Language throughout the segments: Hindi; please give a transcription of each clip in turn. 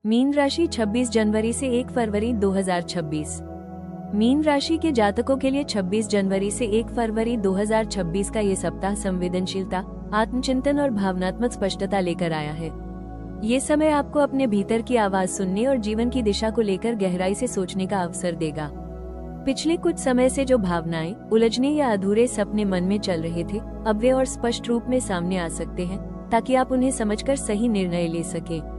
मीन राशि 26 जनवरी से 1 फरवरी 2026। मीन राशि के जातकों के लिए 26 जनवरी से 1 फरवरी 2026 का ये सप्ताह संवेदनशीलता, आत्मचिंतन और भावनात्मक स्पष्टता लेकर आया है। ये समय आपको अपने भीतर की आवाज सुनने और जीवन की दिशा को लेकर गहराई से सोचने का अवसर देगा। पिछले कुछ समय से जो भावनाएं, उलझने या अधूरे सपने मन में चल रहे थे, अब वे और स्पष्ट रूप में सामने आ सकते हैं, ताकि आप उन्हें समझकर सही निर्णय ले सकें।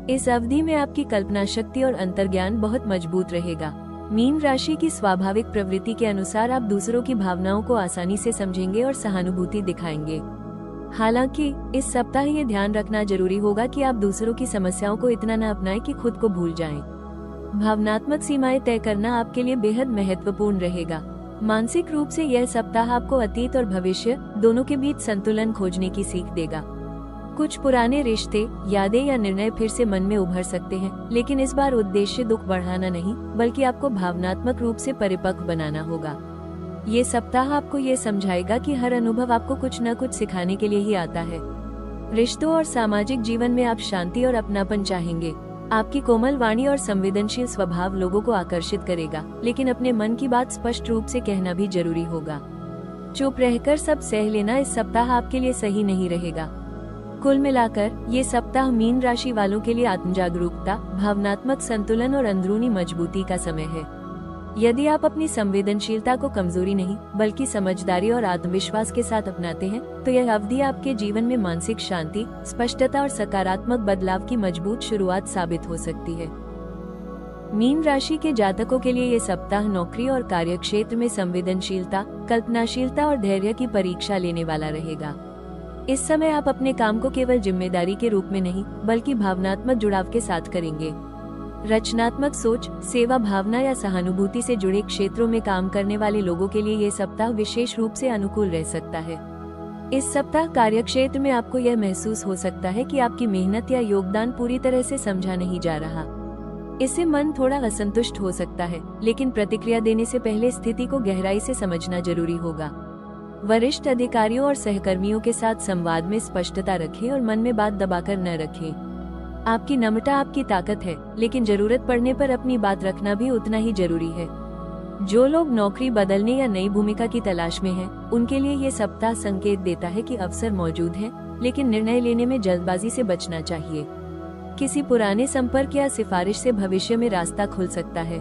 इस अवधि में आपकी कल्पना शक्ति और अंतर्ज्ञान बहुत मजबूत रहेगा। मीन राशि की स्वाभाविक प्रवृत्ति के अनुसार आप दूसरों की भावनाओं को आसानी से समझेंगे और सहानुभूति दिखाएंगे। हालांकि इस सप्ताह ये ध्यान रखना जरूरी होगा कि आप दूसरों की समस्याओं को इतना न अपनाएं कि खुद को भूल जाएं। भावनात्मक सीमाएं तय करना आपके लिए बेहद महत्वपूर्ण रहेगा। मानसिक रूप से यह सप्ताह आपको अतीत और भविष्य दोनों के बीच संतुलन खोजने की सीख देगा। कुछ पुराने रिश्ते, यादें या निर्णय फिर से मन में उभर सकते हैं, लेकिन इस बार उद्देश्य दुख बढ़ाना नहीं, बल्कि आपको भावनात्मक रूप से परिपक्व बनाना होगा। ये सप्ताह आपको ये समझाएगा कि हर अनुभव आपको कुछ न कुछ सिखाने के लिए ही आता है। रिश्तों और सामाजिक जीवन में आप शांति और अपनापन चाहेंगे। आपकी कोमल वाणी और संवेदनशील स्वभाव लोगों को आकर्षित करेगा, लेकिन अपने मन की बात स्पष्ट रूप से कहना भी जरूरी होगा। चुप रहकर सब सह लेना इस सप्ताह आपके लिए सही नहीं रहेगा। कुल मिलाकर ये सप्ताह मीन राशि वालों के लिए आत्मजागरूकता, भावनात्मक संतुलन और अंदरूनी मजबूती का समय है। यदि आप अपनी संवेदनशीलता को कमजोरी नहीं, बल्कि समझदारी और आत्मविश्वास के साथ अपनाते हैं, तो यह अवधि आपके जीवन में मानसिक शांति, स्पष्टता और सकारात्मक बदलाव की मजबूत शुरुआत साबित हो सकती है। मीन राशि के जातकों के लिए ये सप्ताह नौकरी और कार्यक्षेत्र में संवेदनशीलता, कल्पनाशीलता और धैर्य की परीक्षा लेने वाला रहेगा। इस समय आप अपने काम को केवल जिम्मेदारी के रूप में नहीं, बल्कि भावनात्मक जुड़ाव के साथ करेंगे। रचनात्मक सोच, सेवा भावना या सहानुभूति से जुड़े क्षेत्रों में काम करने वाले लोगों के लिए ये सप्ताह विशेष रूप से अनुकूल रह सकता है। इस सप्ताह कार्यक्षेत्र में आपको यह महसूस हो सकता है कि आपकी मेहनत या योगदान पूरी तरह से समझा नहीं जा रहा। इससे मन थोड़ा असंतुष्ट हो सकता है, लेकिन प्रतिक्रिया देने से पहले स्थिति को गहराई से समझना जरूरी होगा। वरिष्ठ अधिकारियों और सहकर्मियों के साथ संवाद में स्पष्टता रखें और मन में बात दबाकर न रखें। आपकी नम्रता आपकी ताकत है, लेकिन जरूरत पड़ने पर अपनी बात रखना भी उतना ही जरूरी है। जो लोग नौकरी बदलने या नई भूमिका की तलाश में हैं, उनके लिए ये सप्ताह संकेत देता है कि अवसर मौजूद है, लेकिन निर्णय लेने में जल्दबाजी से बचना चाहिए। किसी पुराने संपर्क या सिफारिश से भविष्य में रास्ता खुल सकता है।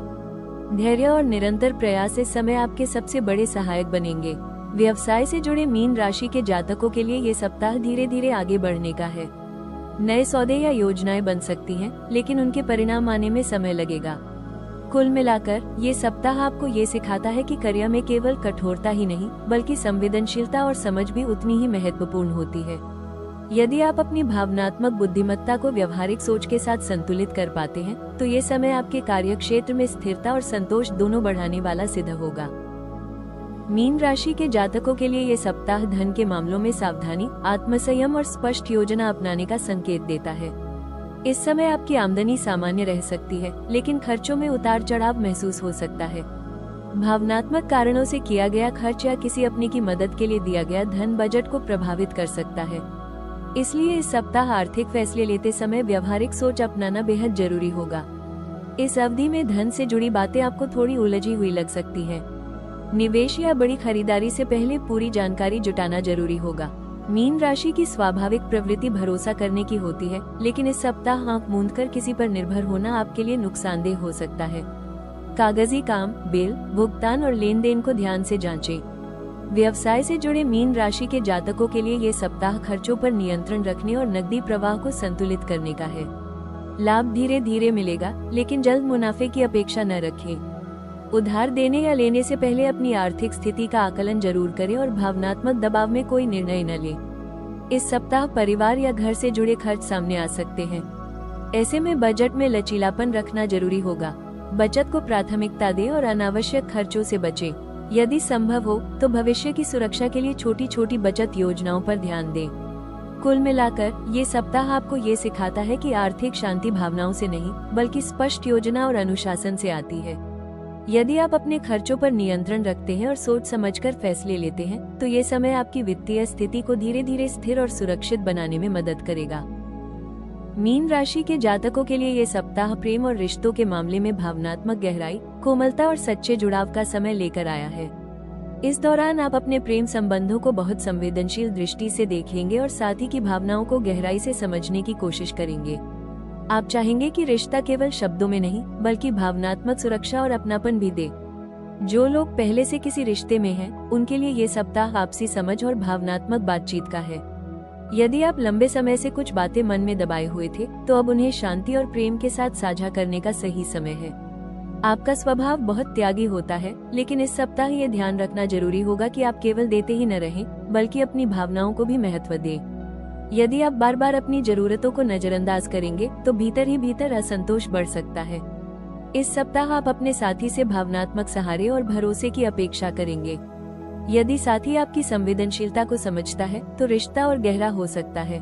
धैर्य और निरंतर प्रयास इस समय आपके सबसे बड़े सहायक बनेंगे। व्यवसाय से जुड़े मीन राशि के जातकों के लिए ये सप्ताह धीरे धीरे आगे बढ़ने का है। नए सौदे या योजनाएं बन सकती हैं, लेकिन उनके परिणाम आने में समय लगेगा। कुल मिलाकर ये सप्ताह आपको ये सिखाता है कि करियर में केवल कठोरता ही नहीं, बल्कि संवेदनशीलता और समझ भी उतनी ही महत्वपूर्ण होती है। यदि आप अपनी भावनात्मक बुद्धिमत्ता को व्यवहारिक सोच के साथ संतुलित कर पाते हैं, तो ये समय आपके कार्यक्षेत्र में स्थिरता और संतोष दोनों बढ़ाने वाला सिद्ध होगा। मीन राशि के जातकों के लिए ये सप्ताह धन के मामलों में सावधानी, आत्मसंयम और स्पष्ट योजना अपनाने का संकेत देता है। इस समय आपकी आमदनी सामान्य रह सकती है, लेकिन खर्चों में उतार चढ़ाव महसूस हो सकता है। भावनात्मक कारणों से किया गया खर्च या किसी अपने की मदद के लिए दिया गया धन बजट को प्रभावित कर सकता है। इसलिए इस सप्ताह आर्थिक फैसले लेते समय व्यवहारिक सोच अपनाना बेहद जरूरी होगा। इस अवधि में धन से जुड़ी बातें आपको थोड़ी उलझी हुई लग सकती है। निवेश या बड़ी खरीदारी से पहले पूरी जानकारी जुटाना जरूरी होगा। मीन राशि की स्वाभाविक प्रवृत्ति भरोसा करने की होती है, लेकिन इस सप्ताह आंख मूंदकर किसी पर निर्भर होना आपके लिए नुकसानदेह हो सकता है। कागजी काम, बिल, भुगतान और लेन देन को ध्यान से जांचें। व्यवसाय से जुड़े मीन राशि के जातकों के लिए ये सप्ताह खर्चों पर नियंत्रण रखने और नकदी प्रवाह को संतुलित करने का है। लाभ धीरे धीरे मिलेगा, लेकिन जल्द मुनाफे की अपेक्षा न रखें। उधार देने या लेने से पहले अपनी आर्थिक स्थिति का आकलन जरूर करें और भावनात्मक दबाव में कोई निर्णय न लें। इस सप्ताह परिवार या घर से जुड़े खर्च सामने आ सकते हैं। ऐसे में बजट में लचीलापन रखना जरूरी होगा। बचत को प्राथमिकता दें और अनावश्यक खर्चों से बचें। यदि संभव हो तो भविष्य की सुरक्षा के लिए छोटी छोटी बचत योजनाओं पर ध्यान दें। कुल मिलाकर ये सप्ताह आपको ये सिखाता है कि आर्थिक शांति भावनाओं से नहीं, बल्कि स्पष्ट योजना और अनुशासन से आती है। यदि आप अपने खर्चों पर नियंत्रण रखते हैं और सोच समझकर फैसले लेते हैं, तो ये समय आपकी वित्तीय स्थिति को धीरे धीरे स्थिर और सुरक्षित बनाने में मदद करेगा। मीन राशि के जातकों के लिए ये सप्ताह प्रेम और रिश्तों के मामले में भावनात्मक गहराई, कोमलता और सच्चे जुड़ाव का समय लेकर आया है। इस दौरान आप अपने प्रेम संबंधों को बहुत संवेदनशील दृष्टि से देखेंगे और साथी की भावनाओं को गहराई से समझने की कोशिश करेंगे। आप चाहेंगे कि रिश्ता केवल शब्दों में नहीं बल्कि भावनात्मक सुरक्षा और अपनापन भी दे। जो लोग पहले से किसी रिश्ते में हैं, उनके लिए ये सप्ताह आपसी समझ और भावनात्मक बातचीत का है। यदि आप लंबे समय से कुछ बातें मन में दबाए हुए थे, तो अब उन्हें शांति और प्रेम के साथ साझा करने का सही समय है। आपका स्वभाव बहुत त्यागी होता है, लेकिन इस सप्ताह ये ध्यान रखना जरूरी होगा कि आप केवल देते ही न रहें, बल्कि अपनी भावनाओं को भी महत्व दें। यदि आप बार बार अपनी जरूरतों को नजरअंदाज करेंगे, तो भीतर ही भीतर असंतोष बढ़ सकता है। इस सप्ताह आप अपने साथी से भावनात्मक सहारे और भरोसे की अपेक्षा करेंगे। यदि साथी आपकी संवेदनशीलता को समझता है, तो रिश्ता और गहरा हो सकता है।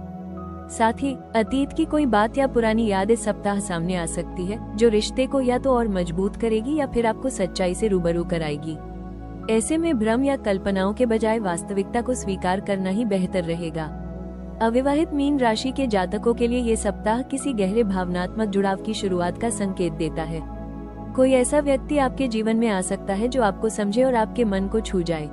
साथ ही अतीत की कोई बात या पुरानी याद इस सप्ताह सामने आ सकती है, जो रिश्ते को या तो और मजबूत करेगी या फिर आपको सच्चाई से रूबरू कराएगी। ऐसे में भ्रम या कल्पनाओं के बजाय वास्तविकता को स्वीकार करना ही बेहतर रहेगा। अविवाहित मीन राशि के जातकों के लिए ये सप्ताह किसी गहरे भावनात्मक जुड़ाव की शुरुआत का संकेत देता है। कोई ऐसा व्यक्ति आपके जीवन में आ सकता है जो आपको समझे और आपके मन को छू जाए।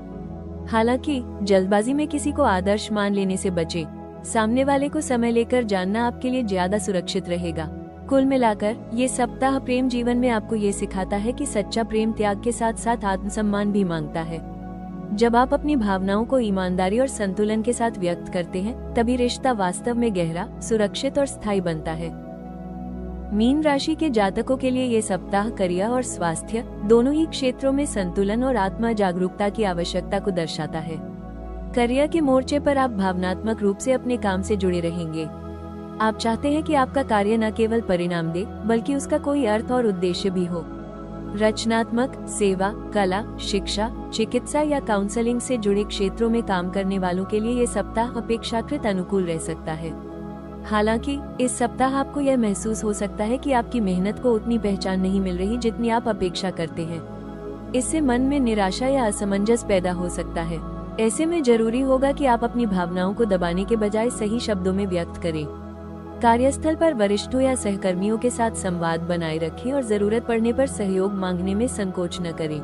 हालांकि जल्दबाजी में किसी को आदर्श मान लेने से बचें। सामने वाले को समय लेकर जानना आपके लिए ज्यादा सुरक्षित रहेगा। कुल मिलाकर ये सप्ताह प्रेम जीवन में आपको ये सिखाता है कि सच्चा प्रेम त्याग के साथ साथ आत्मसम्मान भी मांगता है। जब आप अपनी भावनाओं को ईमानदारी और संतुलन के साथ व्यक्त करते हैं, तभी रिश्ता वास्तव में गहरा, सुरक्षित और स्थायी बनता है। मीन राशि के जातकों के लिए ये सप्ताह करियर और स्वास्थ्य दोनों ही क्षेत्रों में संतुलन और आत्मा जागरूकता की आवश्यकता को दर्शाता है। करियर के मोर्चे पर आप भावनात्मक रूप से अपने काम से जुड़े रहेंगे। आप चाहते हैं कि आपका कार्य न केवल परिणाम दे, बल्कि उसका कोई अर्थ और उद्देश्य भी हो। रचनात्मक, सेवा, कला, शिक्षा, चिकित्सा या काउंसलिंग से जुड़े क्षेत्रों में काम करने वालों के लिए ये सप्ताह अपेक्षाकृत अनुकूल रह सकता है। हालांकि इस सप्ताह आपको यह महसूस हो सकता है कि आपकी मेहनत को उतनी पहचान नहीं मिल रही जितनी आप अपेक्षा करते हैं। इससे मन में निराशा या असमंजस पैदा हो सकता है। ऐसे में जरूरी होगा कि आप अपनी भावनाओं को दबाने के बजाय सही शब्दों में व्यक्त करें। कार्यस्थल पर वरिष्ठों या सहकर्मियों के साथ संवाद बनाए रखें और जरूरत पड़ने पर सहयोग मांगने में संकोच न करें।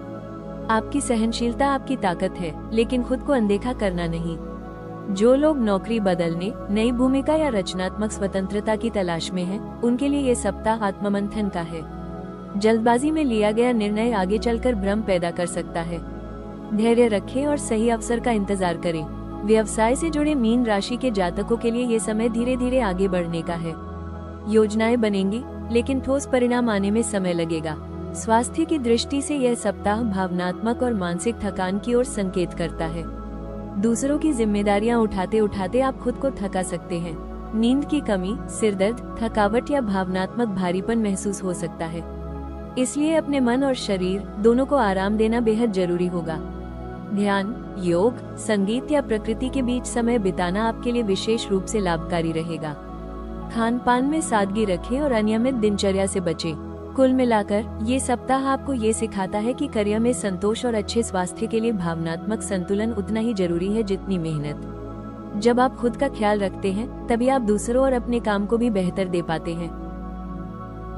आपकी सहनशीलता आपकी ताकत है, लेकिन खुद को अनदेखा करना नहीं। जो लोग नौकरी बदलने, नई भूमिका या रचनात्मक स्वतंत्रता की तलाश में हैं, उनके लिए ये सप्ताह आत्ममंथन का है। जल्दबाजी में लिया गया निर्णय आगे चलकर भ्रम पैदा कर सकता है। धैर्य रखें और सही अवसर का इंतजार करें। व्यवसाय से जुड़े मीन राशि के जातकों के लिए ये समय धीरे धीरे आगे बढ़ने का है। योजनाएं बनेंगी, लेकिन ठोस परिणाम आने में समय लगेगा। स्वास्थ्य की दृष्टि से यह सप्ताह भावनात्मक और मानसिक थकान की ओर संकेत करता है। दूसरों की जिम्मेदारियां उठाते उठाते आप खुद को थका सकते हैं। नींद की कमी, सिरदर्द, थकावट या भावनात्मक भारीपन महसूस हो सकता है। इसलिए अपने मन और शरीर दोनों को आराम देना बेहद जरूरी होगा। ध्यान, योग, संगीत या प्रकृति के बीच समय बिताना आपके लिए विशेष रूप से लाभकारी रहेगा। खान पान में सादगी रखें और अनियमित दिनचर्या से बचें। कुल मिलाकर ये सप्ताह आपको ये सिखाता है कि करियर में संतोष और अच्छे स्वास्थ्य के लिए भावनात्मक संतुलन उतना ही जरूरी है जितनी मेहनत। जब आप खुद का ख्याल रखते हैं, तभी आप दूसरों और अपने काम को भी बेहतर दे पाते हैं।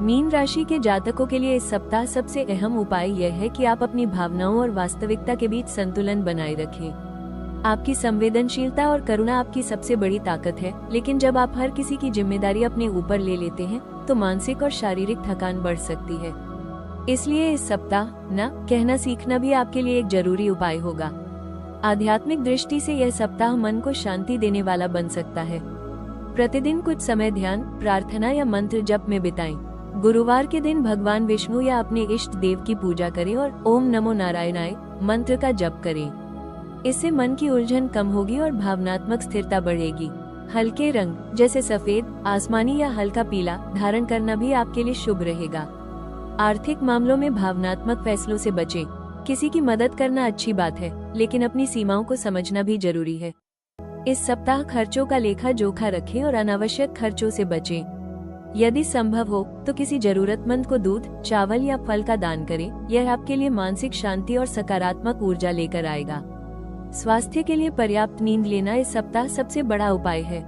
मीन राशि के जातकों के लिए इस सप्ताह सबसे अहम उपाय यह है कि आप अपनी भावनाओं और वास्तविकता के बीच संतुलन बनाए रखें। आपकी संवेदनशीलता और करुणा आपकी सबसे बड़ी ताकत है, लेकिन जब आप हर किसी की जिम्मेदारी अपने ऊपर ले लेते हैं, तो मानसिक और शारीरिक थकान बढ़ सकती है। इसलिए इस सप्ताह न कहना सीखना भी आपके लिए एक जरूरी उपाय होगा। आध्यात्मिक दृष्टि से यह सप्ताह मन को शांति देने वाला बन सकता है। प्रतिदिन कुछ समय ध्यान, प्रार्थना या मंत्र जप में बिताएं। गुरुवार के दिन भगवान विष्णु या अपने इष्ट देव की पूजा करें और ओम नमो नारायणाय मंत्र का जप करें। इससे मन की उलझन कम होगी और भावनात्मक स्थिरता बढ़ेगी। हल्के रंग जैसे सफेद, आसमानी या हल्का पीला धारण करना भी आपके लिए शुभ रहेगा। आर्थिक मामलों में भावनात्मक फैसलों से बचें। किसी की मदद करना अच्छी बात है, लेकिन अपनी सीमाओं को समझना भी जरूरी है। इस सप्ताह खर्चों का लेखा जोखा रखें और अनावश्यक खर्चों से बचें। यदि संभव हो तो किसी जरूरतमंद को दूध, चावल या फल का दान करें। यह आपके लिए मानसिक शांति और सकारात्मक ऊर्जा लेकर आएगा। स्वास्थ्य के लिए पर्याप्त नींद लेना इस सप्ताह सबसे बड़ा उपाय है।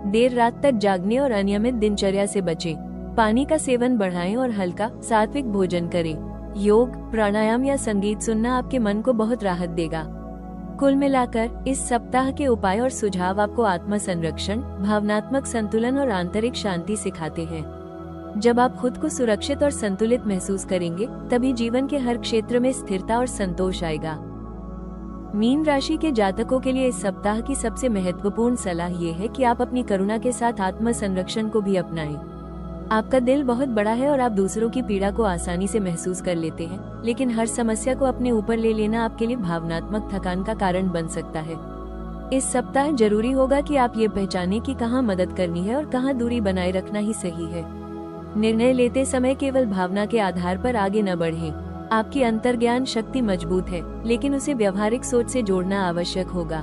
देर रात तक जागने और अनियमित दिनचर्या से बचें। पानी का सेवन बढ़ाएं और हल्का सात्विक भोजन करें। योग, प्राणायाम या संगीत सुनना आपके मन को बहुत राहत देगा। कुल मिलाकर इस सप्ताह के उपाय और सुझाव आपको आत्म संरक्षण, भावनात्मक संतुलन और आंतरिक शांति सिखाते हैं। जब आप खुद को सुरक्षित और संतुलित महसूस करेंगे, तभी जीवन के हर क्षेत्र में स्थिरता और संतोष आएगा। मीन राशि के जातकों के लिए इस सप्ताह की सबसे महत्वपूर्ण सलाह ये है कि आप अपनी करुणा के साथ आत्म संरक्षण को भी अपनाएं। आपका दिल बहुत बड़ा है और आप दूसरों की पीड़ा को आसानी से महसूस कर लेते हैं, लेकिन हर समस्या को अपने ऊपर ले लेना आपके लिए भावनात्मक थकान का कारण बन सकता है। इस सप्ताह जरूरी होगा कि आप ये पहचानें कि कहाँ मदद करनी है और कहाँ दूरी बनाए रखना ही सही है। निर्णय लेते समय केवल भावना के आधार पर आगे न बढ़ें। आपकी अंतर्ज्ञान शक्ति मजबूत है, लेकिन उसे व्यवहारिक सोच से जोड़ना आवश्यक होगा।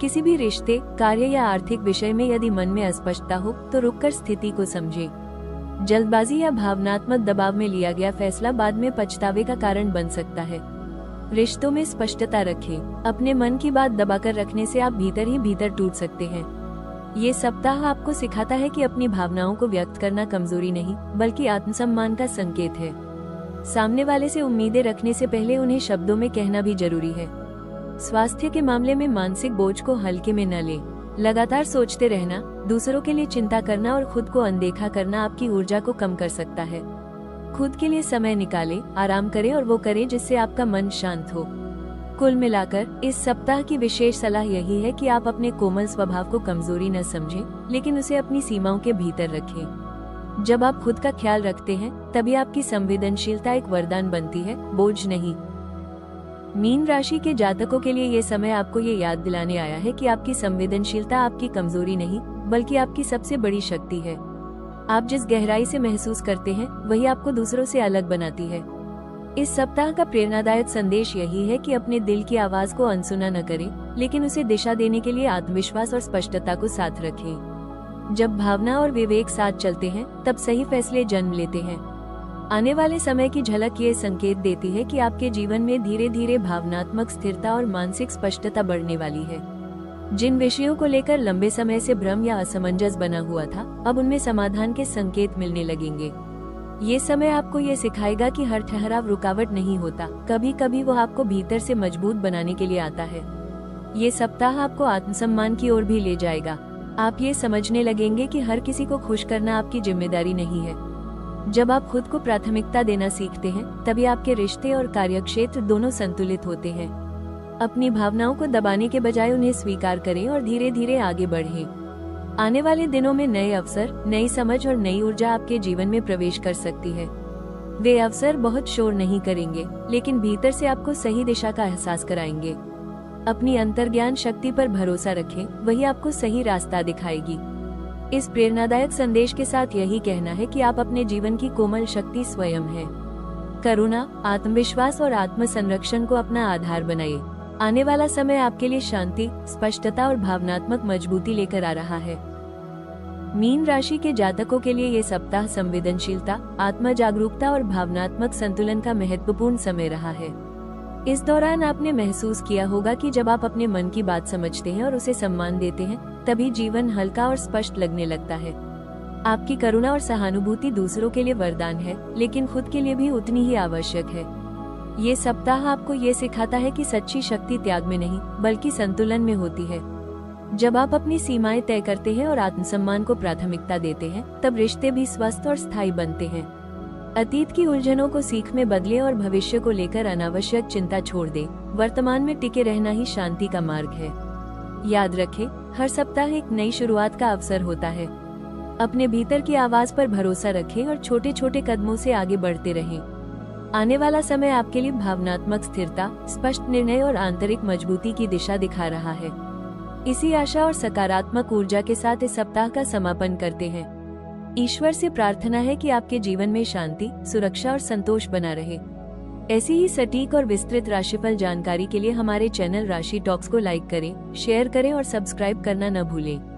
किसी भी रिश्ते, कार्य या आर्थिक विषय में यदि मन में अस्पष्टता हो तो रुककर स्थिति को समझें। जल्दबाजी या भावनात्मक दबाव में लिया गया फैसला बाद में पछतावे का कारण बन सकता है। रिश्तों में स्पष्टता रखें। अपने मन की बात दबाकर रखने से आप भीतर ही भीतर टूट सकते हैं। ये सप्ताह आपको सिखाता है कि अपनी भावनाओं को व्यक्त करना कमजोरी नहीं, बल्कि आत्मसम्मान का संकेत है। सामने वाले से उम्मीदें रखने से पहले उन्हें शब्दों में कहना भी जरूरी है। स्वास्थ्य के मामले में मानसिक बोझ को हल्के में न लें। लगातार सोचते रहना, दूसरों के लिए चिंता करना और खुद को अनदेखा करना आपकी ऊर्जा को कम कर सकता है। खुद के लिए समय निकालें, आराम करें और वो करें जिससे आपका मन शांत हो। कुल मिलाकर इस सप्ताह की विशेष सलाह यही है कि आप अपने कोमल स्वभाव को कमजोरी न समझें, लेकिन उसे अपनी सीमाओं के भीतर रखें। जब आप खुद का ख्याल रखते हैं, तभी आपकी संवेदनशीलता एक वरदान बनती है, बोझ नहीं। मीन राशि के जातकों के लिए ये समय आपको ये याद दिलाने आया है कि आपकी संवेदनशीलता आपकी कमजोरी नहीं, बल्कि आपकी सबसे बड़ी शक्ति है। आप जिस गहराई से महसूस करते हैं, वही आपको दूसरों से अलग बनाती है। इस सप्ताह का प्रेरणादायक संदेश यही है कि अपने दिल की आवाज को अनसुना न करें, लेकिन उसे दिशा देने के लिए आत्मविश्वास और स्पष्टता को साथ रखें। जब भावना और विवेक साथ चलते हैं, तब सही फैसले जन्म लेते हैं। आने वाले समय की झलक ये संकेत देती है कि आपके जीवन में धीरे धीरे भावनात्मक स्थिरता और मानसिक स्पष्टता बढ़ने वाली है। जिन विषयों को लेकर लंबे समय से भ्रम या असमंजस बना हुआ था, अब उनमें समाधान के संकेत मिलने लगेंगे। ये समय आपको ये सिखाएगा कि हर ठहराव रुकावट नहीं होता, कभी कभी वो आपको भीतर से मजबूत बनाने के लिए आता है। ये सप्ताह आपको आत्मसम्मान की ओर भी ले जाएगा। आप ये समझने लगेंगे कि हर किसी को खुश करना आपकी जिम्मेदारी नहीं है। जब आप खुद को प्राथमिकता देना सीखते हैं, तभी आपके रिश्ते और कार्यक्षेत्र दोनों संतुलित होते हैं। अपनी भावनाओं को दबाने के बजाय उन्हें स्वीकार करें और धीरे धीरे आगे बढ़ें। आने वाले दिनों में नए अवसर, नई समझ और नई ऊर्जा आपके जीवन में प्रवेश कर सकती है। वे अवसर बहुत शोर नहीं करेंगे, लेकिन भीतर से आपको सही दिशा का एहसास कराएंगे। अपनी अंतर्ज्ञान शक्ति पर भरोसा रखें, वही आपको सही रास्ता दिखाएगी। इस प्रेरणादायक संदेश के साथ यही कहना है कि आप अपने जीवन की कोमल शक्ति स्वयं हैं। करुणा, आत्मविश्वास और आत्म संरक्षण को अपना आधार बनाइए। आने वाला समय आपके लिए शांति, स्पष्टता और भावनात्मक मजबूती लेकर आ रहा है। मीन राशि के जातकों के लिए ये सप्ताह संवेदनशीलता, आत्म जागरूकता और भावनात्मक संतुलन का महत्वपूर्ण समय रहा है। इस दौरान आपने महसूस किया होगा कि जब आप अपने मन की बात समझते हैं और उसे सम्मान देते हैं, तभी जीवन हल्का और स्पष्ट लगने लगता है। आपकी करुणा और सहानुभूति दूसरों के लिए वरदान है, लेकिन खुद के लिए भी उतनी ही आवश्यक है। ये सप्ताह आपको ये सिखाता है कि सच्ची शक्ति त्याग में नहीं, बल्कि संतुलन में होती है। जब आप अपनी सीमाएं तय करते हैं और आत्मसम्मान को प्राथमिकता देते हैं, तब रिश्ते भी स्वस्थ और स्थायी बनते हैं। अतीत की उलझनों को सीख में बदले और भविष्य को लेकर अनावश्यक चिंता छोड़ दें। वर्तमान में टिके रहना ही शांति का मार्ग है। याद रखें, हर सप्ताह एक नई शुरुआत का अवसर होता है। अपने भीतर की आवाज पर भरोसा रखें और छोटे छोटे कदमों से आगे बढ़ते रहें। आने वाला समय आपके लिए भावनात्मक स्थिरता, स्पष्ट निर्णय और आंतरिक मजबूती की दिशा दिखा रहा है। इसी आशा और सकारात्मक ऊर्जा के साथ इस सप्ताह का समापन करते हैं। ईश्वर से प्रार्थना है कि आपके जीवन में शांति, सुरक्षा और संतोष बना रहे। ऐसी ही सटीक और विस्तृत राशिफल जानकारी के लिए हमारे चैनल राशि टॉक्स को लाइक करें, शेयर करें और सब्सक्राइब करना न भूलें।